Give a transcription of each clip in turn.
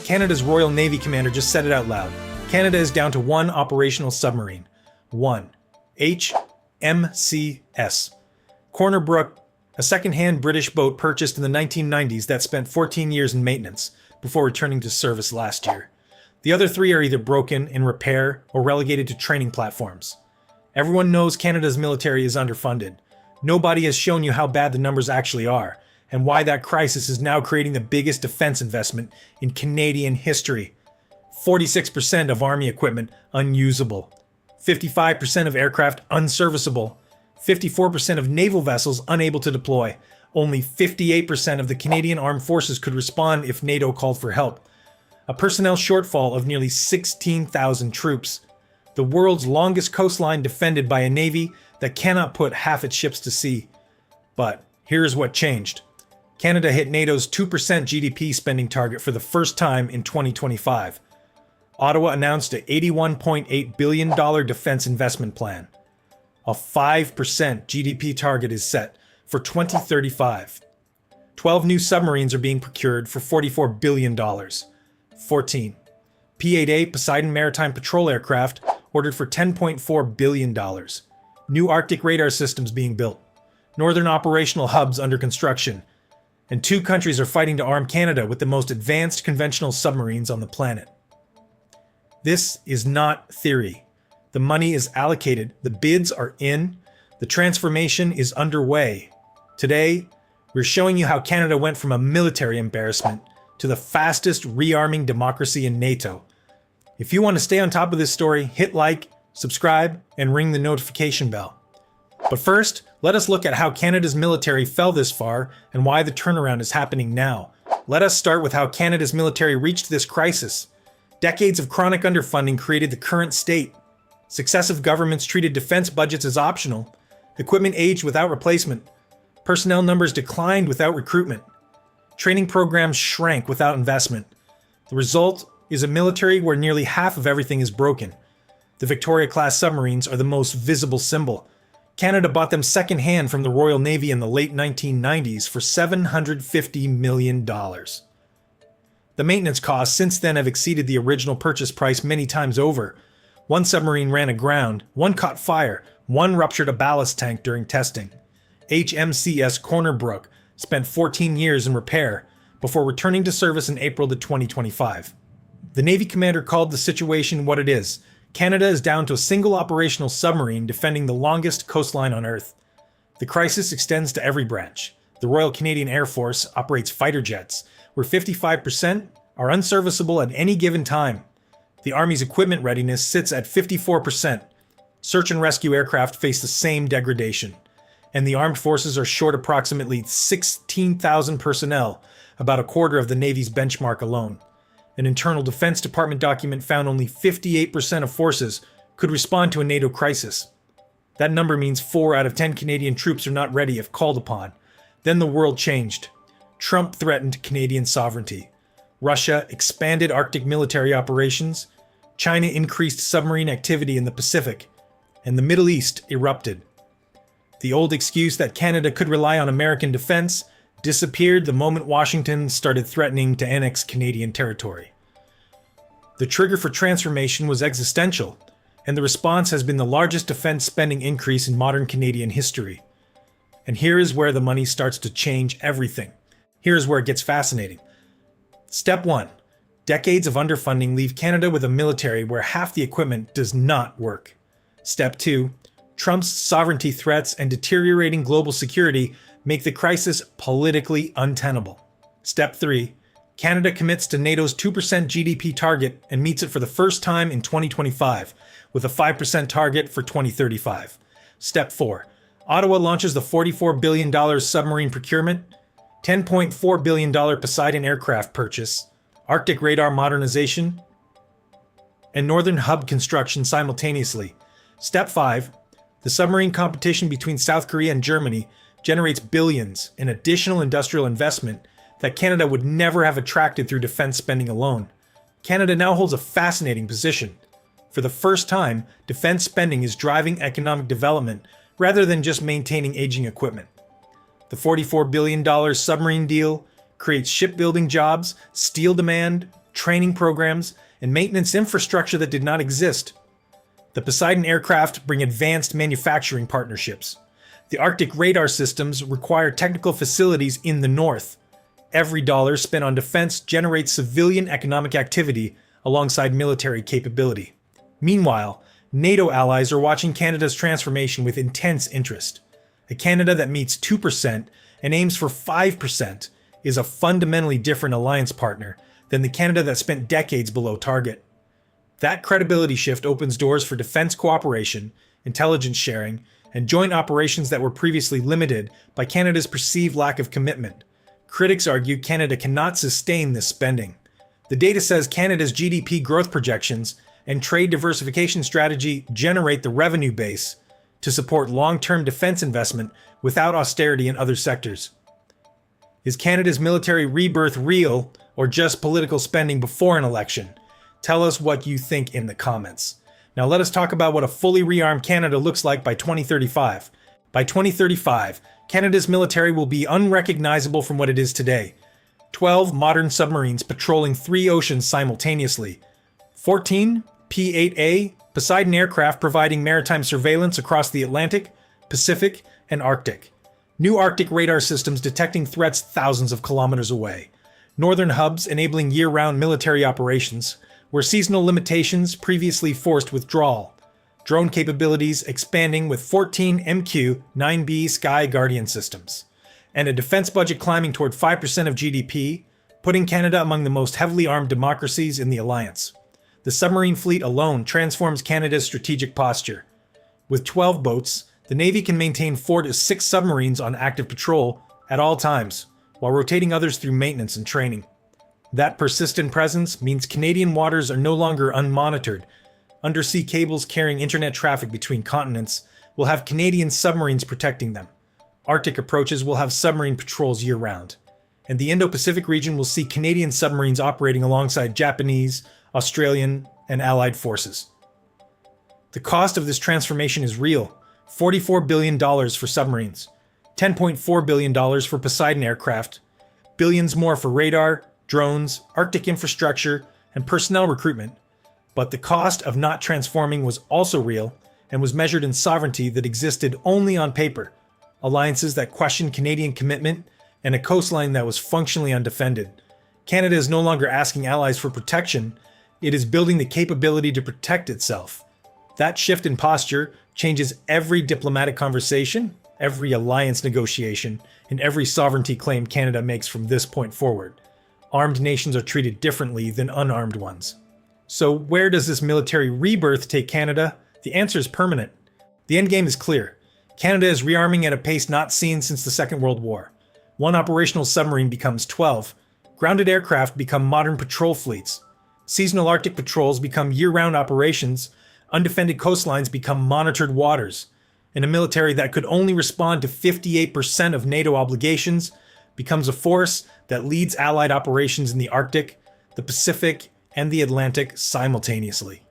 Canada's Royal Navy commander just said it out loud. Canada is down to one operational submarine. One. HMCS. Corner Brook, a second-hand British boat purchased in the 1990s that spent 14 years in maintenance before returning to service last year. The other three are either broken, in repair, or relegated to training platforms. Everyone knows Canada's military is underfunded. Nobody has shown you how bad the numbers actually are, and why that crisis is now creating the biggest defense investment in Canadian history. 46% of army equipment unusable. 55% of aircraft unserviceable. 54% of naval vessels unable to deploy. Only 58% of the Canadian Armed Forces could respond if NATO called for help. A personnel shortfall of nearly 16,000 troops. The world's longest coastline defended by a navy that cannot put half its ships to sea. But here's what changed. Canada hit NATO's 2% GDP spending target for the first time in 2025. Ottawa announced an $81.8 billion defense investment plan. A 5% GDP target is set for 2035. 12 new submarines are being procured for $44 billion. 14. P-8A Poseidon maritime patrol aircraft ordered for $10.4 billion. New Arctic radar systems being built. Northern operational hubs under construction. And 2 countries are fighting to arm Canada with the most advanced conventional submarines on the planet. This is not theory. The money is allocated, the bids are in, the transformation is underway. Today, we're showing you how Canada went from a military embarrassment to the fastest rearming democracy in NATO. If you want to stay on top of this story, hit like, subscribe, and ring the notification bell. But first, let us look at how Canada's military fell this far and why the turnaround is happening now. Let us start with how Canada's military reached this crisis. Decades of chronic underfunding created the current state. Successive governments treated defense budgets as optional. Equipment aged without replacement. Personnel numbers declined without recruitment. Training programs shrank without investment. The result is a military where nearly half of everything is broken. The Victoria-class submarines are the most visible symbol. Canada bought them second-hand from the Royal Navy in the late 1990s for $750 million. The maintenance costs since then have exceeded the original purchase price many times over. One submarine ran aground, one caught fire, one ruptured a ballast tank during testing. HMCS Corner Brook spent 14 years in repair before returning to service in April 2025. The Navy commander called the situation what it is. Canada is down to a single operational submarine defending the longest coastline on Earth. The crisis extends to every branch. The Royal Canadian Air Force operates fighter jets, where 55% are unserviceable at any given time. The Army's equipment readiness sits at 54%. Search and rescue aircraft face the same degradation. And the armed forces are short approximately 16,000 personnel, about a quarter of the Navy's benchmark alone. An internal Defense Department document found only 58% of forces could respond to a NATO crisis. That number means 4 out of 10 Canadian troops are not ready if called upon. Then the world changed. Trump threatened Canadian sovereignty. Russia expanded Arctic military operations. China increased submarine activity in the Pacific. And the Middle East erupted. The old excuse that Canada could rely on American defense disappeared the moment Washington started threatening to annex Canadian territory. The trigger for transformation was existential, and the response has been the largest defense spending increase in modern Canadian history. And here is where the money starts to change everything. Here is where it gets fascinating. Step 1. Decades of underfunding leave Canada with a military where half the equipment does not work. Step 2. Trump's sovereignty threats and deteriorating global security make the crisis politically untenable. Step 3. Canada commits to NATO's 2% GDP target and meets it for the first time in 2025, with a 5% target for 2035. Step 4. Ottawa launches the $44 billion submarine procurement, $10.4 billion Poseidon aircraft purchase, Arctic radar modernization, and Northern hub construction simultaneously. Step 5. The submarine competition between South Korea and Germany generates billions in additional industrial investment that Canada would never have attracted through defense spending alone. Canada now holds a fascinating position. For the first time, defense spending is driving economic development rather than just maintaining aging equipment. The $44 billion submarine deal creates shipbuilding jobs, steel demand, training programs, and maintenance infrastructure that did not exist. The Poseidon aircraft bring advanced manufacturing partnerships. The Arctic radar systems require technical facilities in the north. Every dollar spent on defense generates civilian economic activity alongside military capability. Meanwhile, NATO allies are watching Canada's transformation with intense interest. A Canada that meets 2% and aims for 5% is a fundamentally different alliance partner than the Canada that spent decades below target. That credibility shift opens doors for defense cooperation, intelligence sharing, and joint operations that were previously limited by Canada's perceived lack of commitment. Critics argue Canada cannot sustain this spending. The data says Canada's GDP growth projections and trade diversification strategy generate the revenue base to support long-term defense investment without austerity in other sectors. Is Canada's military rebirth real or just political spending before an election? Tell us what you think in the comments. Now let us talk about what a fully rearmed Canada looks like by 2035. By 2035, Canada's military will be unrecognizable from what it is today. 12 modern submarines patrolling 3 oceans simultaneously. 14 P-8A Poseidon aircraft providing maritime surveillance across the Atlantic, Pacific, and Arctic. New Arctic radar systems detecting threats thousands of kilometers away. Northern hubs enabling year-round military operations, where seasonal limitations previously forced withdrawal. Drone capabilities expanding with 14 MQ-9B Sky Guardian systems. And a defense budget climbing toward 5% of GDP, putting Canada among the most heavily armed democracies in the alliance. The submarine fleet alone transforms Canada's strategic posture. With 12 boats, the Navy can maintain 4 to 6 submarines on active patrol at all times, while rotating others through maintenance and training. That persistent presence means Canadian waters are no longer unmonitored. Undersea cables carrying internet traffic between continents will have Canadian submarines protecting them. Arctic approaches will have submarine patrols year-round. And the Indo-Pacific region will see Canadian submarines operating alongside Japanese, Australian, and Allied forces. The cost of this transformation is real. $44 billion for submarines, $10.4 billion for Poseidon aircraft, billions more for radar, drones, Arctic infrastructure, and personnel recruitment. But the cost of not transforming was also real and was measured in sovereignty that existed only on paper, alliances that questioned Canadian commitment, and a coastline that was functionally undefended. Canada is no longer asking allies for protection, it is building the capability to protect itself. That shift in posture changes every diplomatic conversation, every alliance negotiation, and every sovereignty claim Canada makes from this point forward. Armed nations are treated differently than unarmed ones. So where does this military rebirth take Canada? The answer is permanent. The endgame is clear. Canada is rearming at a pace not seen since the Second World War. One operational submarine becomes 12. Grounded aircraft become modern patrol fleets. Seasonal Arctic patrols become year-round operations. Undefended coastlines become monitored waters. And a military that could only respond to 58% of NATO obligations becomes a force that leads Allied operations in the Arctic, the Pacific, and the Atlantic simultaneously.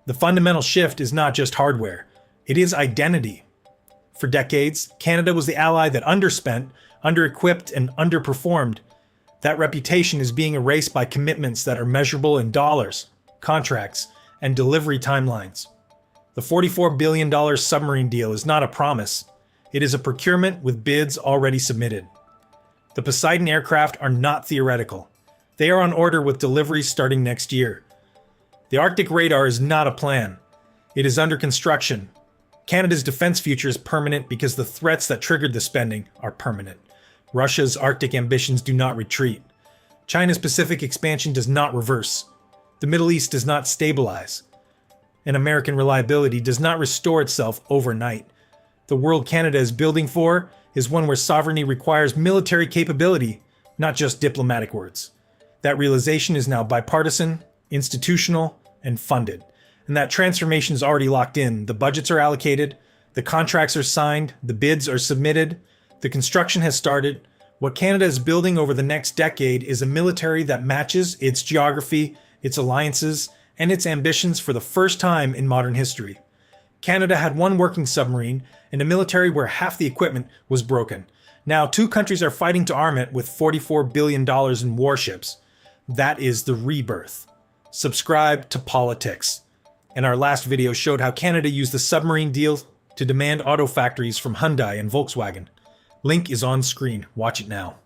The fundamental shift is not just hardware, it is identity. For decades, Canada was the ally that underspent, under-equipped, and underperformed. That reputation is being erased by commitments that are measurable in dollars, contracts, and delivery timelines. The $44 billion submarine deal is not a promise. It is a procurement with bids already submitted. The Poseidon aircraft are not theoretical. They are on order with deliveries starting next year. The Arctic radar is not a plan. It is under construction. Canada's defense future is permanent because the threats that triggered the spending are permanent. Russia's Arctic ambitions do not retreat. China's Pacific expansion does not reverse. The Middle East does not stabilize. And American reliability does not restore itself overnight. The world Canada is building for is one where sovereignty requires military capability, not just diplomatic words. That realization is now bipartisan, institutional, and funded. And that transformation is already locked in. The budgets are allocated, the contracts are signed, the bids are submitted, the construction has started. What Canada is building over the next decade is a military that matches its geography, its alliances, and its ambitions for the first time in modern history. Canada had one working submarine and a military where half the equipment was broken. Now 2 countries are fighting to arm it with $44 billion in warships. That is the Rebirth. Subscribe to PolitiX. And our last video showed how Canada used the submarine deal to demand auto factories from Hyundai and Volkswagen. Link is on screen. Watch it now.